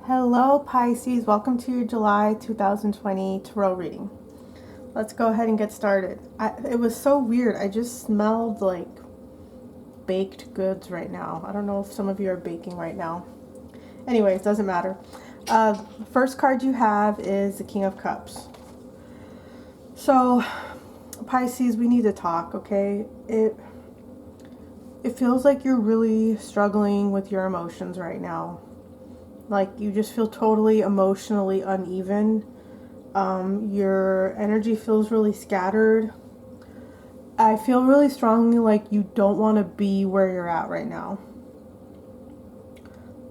Hello Pisces, welcome to your July 2020 tarot reading. Let's go ahead and get started. It was so weird, I just smelled like baked goods right now. I don't know if some of you are baking right now. Anyways, doesn't matter. The first card you have is the King of Cups. So Pisces, we need to talk, okay? It feels like you're really struggling with your emotions right now. Like you just feel totally emotionally uneven. Your energy feels really scattered. I feel really strongly like you don't want to be where you're at right now.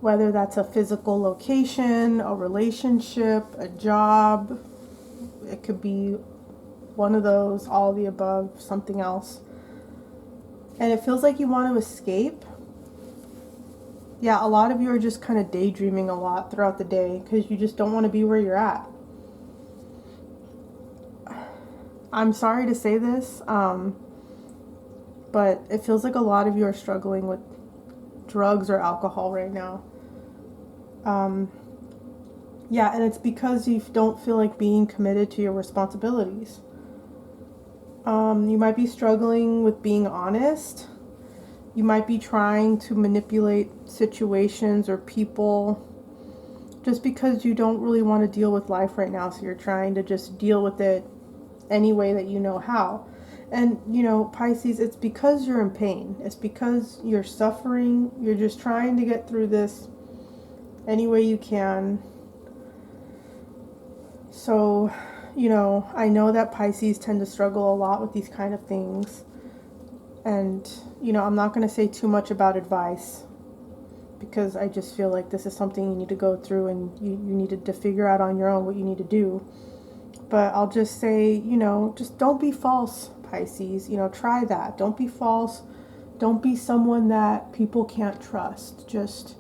Whether that's a physical location, a relationship, a job, it could be one of those, all of the above, something else. And it feels like you want to escape. Yeah, a lot of you are just kind of daydreaming a lot throughout the day because you just don't want to be where you're at. I'm sorry to say this, but it feels like a lot of you are struggling with drugs or alcohol right now. Yeah, and it's because you don't feel like being committed to your responsibilities. You might be struggling with being honest. You might be trying to manipulate situations or people just because you don't really want to deal with life right now. So you're trying to just deal with it any way that you know how. And, you know, Pisces, it's because you're in pain. It's because you're suffering. You're just trying to get through this any way you can. So, you know, I know that Pisces tend to struggle a lot with these kind of things. And, you know, I'm not going to say too much about advice because I just feel like this is something you need to go through and you needed to figure out on your own what you need to do. But I'll just say, you know, just don't be false, Pisces. You know, try that. Don't be false. Don't be someone that people can't trust. Just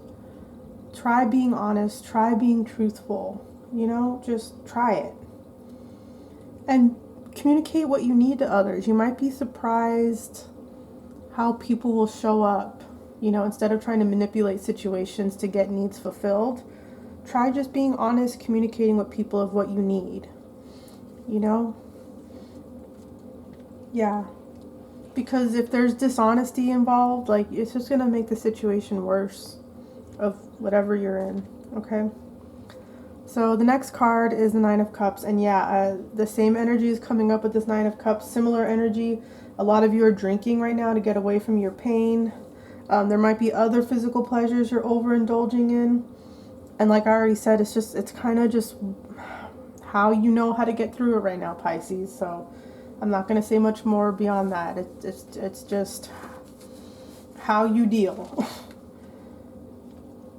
try being honest. Try being truthful. You know, just try it. And communicate what you need to others. You might be surprised how people will show up, you know, instead of trying to manipulate situations to get needs fulfilled. Try just being honest, communicating with people of what you need, you know? Yeah. Because if there's dishonesty involved, like, it's just going to make the situation worse of whatever you're in, okay? So the next card is the Nine of Cups, and yeah, the same energy is coming up with this Nine of Cups, similar energy. A lot of you are drinking right now to get away from your pain. There might be other physical pleasures you're overindulging in. And like I already said, it's kind of just how you know how to get through it right now, Pisces. So I'm not going to say much more beyond that. It's just how you deal.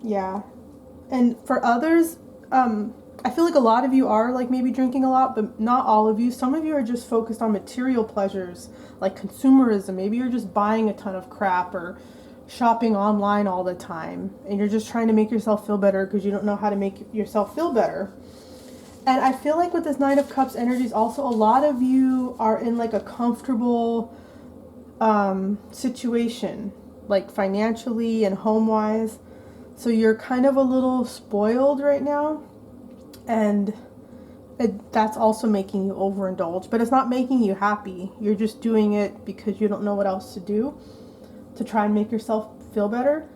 Yeah. And for others, I feel like a lot of you are like maybe drinking a lot, but not all of you. Some of you are just focused on material pleasures, like consumerism. Maybe you're just buying a ton of crap or shopping online all the time, and you're just trying to make yourself feel better because you don't know how to make yourself feel better. And I feel like with this Nine of Cups energies also, a lot of you are in like a comfortable situation, like financially and home-wise. So you're kind of a little spoiled right now, and that's also making you overindulge, but it's not making you happy. You're just doing it because you don't know what else to do to try and make yourself feel better.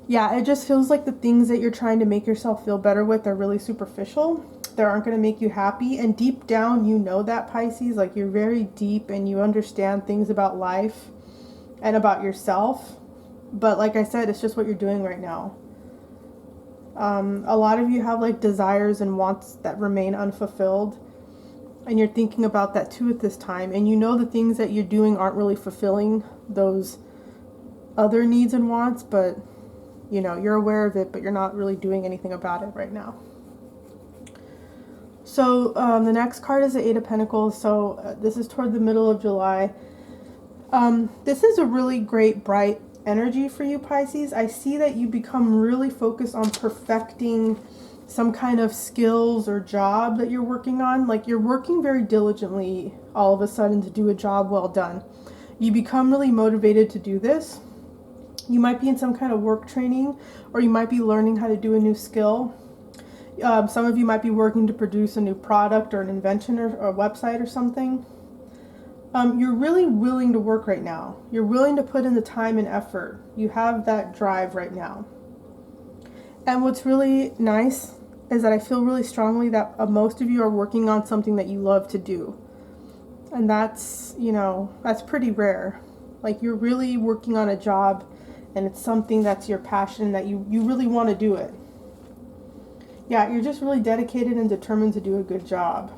Yeah, it just feels like the things that you're trying to make yourself feel better with are really superficial. They aren't going to make you happy, and deep down you know that, Pisces. Like, you're very deep and you understand things about life and about yourself. But like I said, it's just what you're doing right now. A lot of you have like desires and wants that remain unfulfilled. And you're thinking about that too at this time. And you know the things that you're doing aren't really fulfilling those other needs and wants. But, you know, you're aware of it, but you're not really doing anything about it right now. So the next card is the Eight of Pentacles. So this is toward the middle of July. This is a really great, bright energy for you, Pisces. I see that you become really focused on perfecting some kind of skills or job that you're working on. Like, you're working very diligently all of a sudden to do a job well done. You become really motivated to do this. You might be in some kind of work training, or you might be learning how to do a new skill. Some of you might be working to produce a new product or an invention or a website or something. You're really willing to work right now. You're willing to put in the time and effort. You have that drive right now. And what's really nice is that I feel really strongly that most of you are working on something that you love to do. And that's, that's pretty rare. Like, you're really working on a job and it's something that's your passion, that you really want to do it. Yeah, you're just really dedicated and determined to do a good job.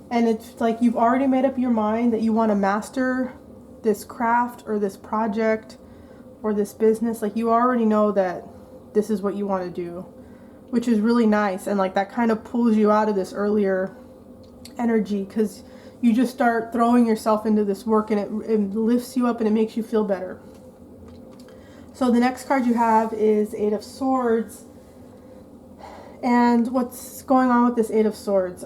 And it's like you've already made up your mind that you want to master this craft or this project or this business. Like, you already know that this is what you want to do, which is really nice. And like, that kind of pulls you out of this earlier energy, because you just start throwing yourself into this work, and it lifts you up and it makes you feel better. So the next card you have is Eight of Swords. And what's going on with this Eight of Swords?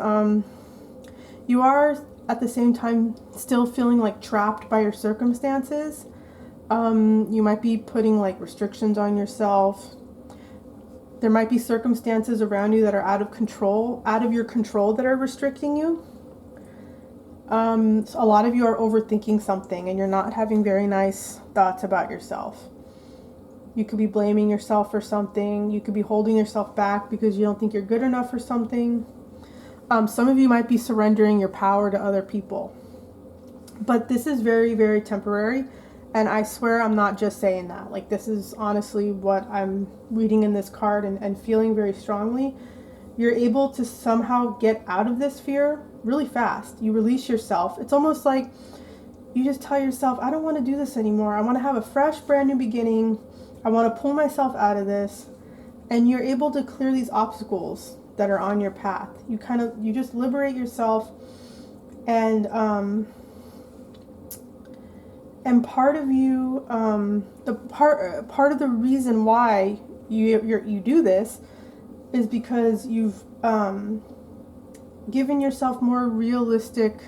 You are at the same time still feeling like trapped by your circumstances. You might be putting like restrictions on yourself. There might be circumstances around you that are out of your control, that are restricting you. So a lot of you are overthinking something, and you're not having very nice thoughts about yourself. You could be blaming yourself for something. You could be holding yourself back because you don't think you're good enough for something. Some of you might be surrendering your power to other people. But this is very, very temporary. And I swear I'm not just saying that. Like, this is honestly what I'm reading in this card and feeling very strongly. You're able to somehow get out of this fear really fast. You release yourself. It's almost like you just tell yourself, I don't want to do this anymore. I want to have a fresh, brand new beginning. I want to pull myself out of this. And you're able to clear these obstacles that are on your path. You just liberate yourself, and part of you, part of the reason why you do this is because you've given yourself more realistic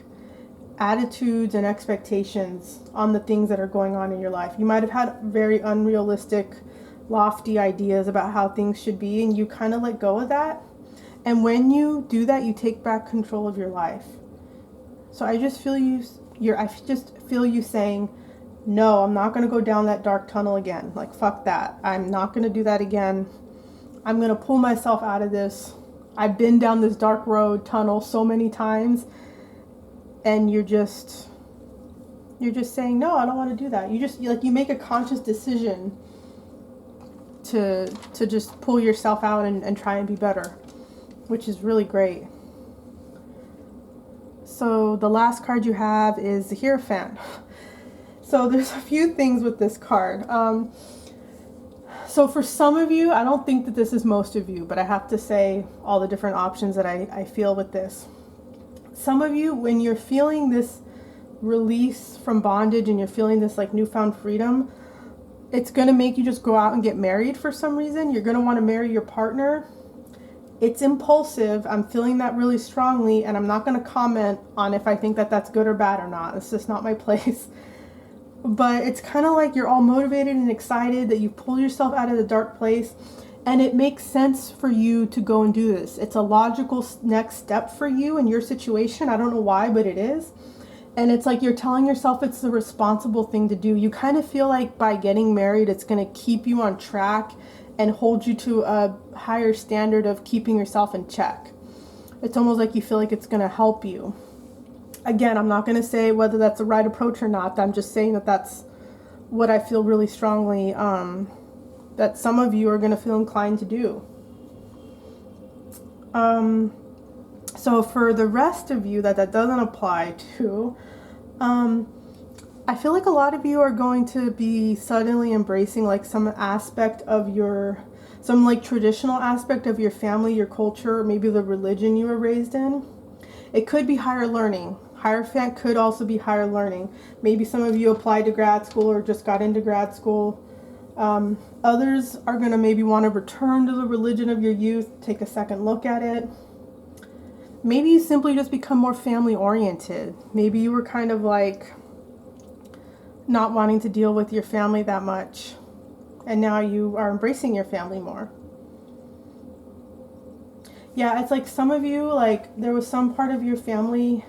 attitudes and expectations on the things that are going on in your life. You might have had very unrealistic, lofty ideas about how things should be, and you kind of let go of that. And when you do that, you take back control of your life. So I just feel you saying, no, I'm not going to go down that dark tunnel again. Like, fuck that. I'm not going to do that again. I'm going to pull myself out of this. I've been down this dark road tunnel so many times. And you're just saying, no, I don't want to do that. You make a conscious decision to just pull yourself out and try and be better, which is really great. So the last card you have is the Hierophant. So there's a few things with this card. So for some of you, I don't think that this is most of you, but I have to say all the different options that I feel with this. Some of you, when you're feeling this release from bondage and you're feeling this like newfound freedom, it's going to make you just go out and get married for some reason. You're going to want to marry your partner. It's impulsive. I'm feeling that really strongly, and I'm not going to comment on if I think that that's good or bad or not. It's just not my place. But it's kind of like you're all motivated and excited that you pull yourself out of the dark place, and it makes sense for you to go and do this. It's a logical next step for you in your situation. I don't know why, but it is. And it's like you're telling yourself it's the responsible thing to do. You kind of feel like by getting married, it's going to keep you on track and hold you to a higher standard of keeping yourself in check. It's almost like you feel like it's going to help you. Again, I'm not going to say whether that's the right approach or not. I'm just saying that that's what I feel really strongly that some of you are going to feel inclined to do. So for the rest of you that doesn't apply to, I feel like a lot of you are going to be suddenly embracing like some aspect of some like traditional aspect of your family, your culture, maybe the religion you were raised in. It could be higher learning. Hierophant could also be higher learning. Maybe some of you applied to grad school or just got into grad school. Others are going to maybe want to return to the religion of your youth, take a second look at it. Maybe you simply just become more family oriented. Maybe you were kind of like not wanting to deal with your family that much, and now you are embracing your family more. Yeah, it's like some of you, like there was some part of your family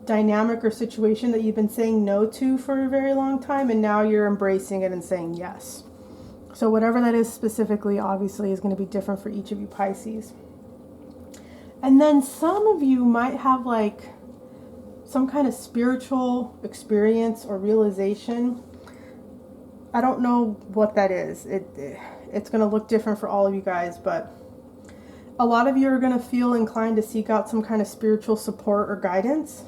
dynamic or situation that you've been saying no to for a very long time, and now you're embracing it and saying yes. So whatever that is specifically, obviously, is going to be different for each of you Pisces. And then some of you might have like some kind of spiritual experience or realization. I don't know what that is. It's going to look different for all of you guys, but a lot of you are going to feel inclined to seek out some kind of spiritual support or guidance.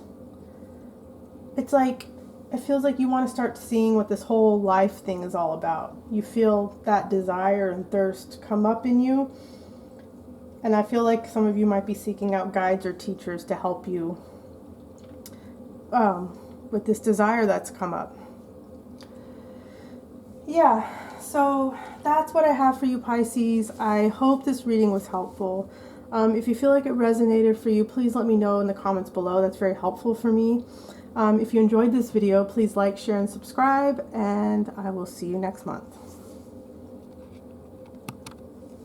It's like, it feels like you want to start seeing what this whole life thing is all about. You feel that desire and thirst come up in you. And I feel like some of you might be seeking out guides or teachers to help you with this desire that's come up. Yeah, so that's what I have for you Pisces. I hope this reading was helpful. If you feel like it resonated for you, please let me know in the comments below. That's very helpful for me. If you enjoyed this video, please like, share, and subscribe, and I will see you next month.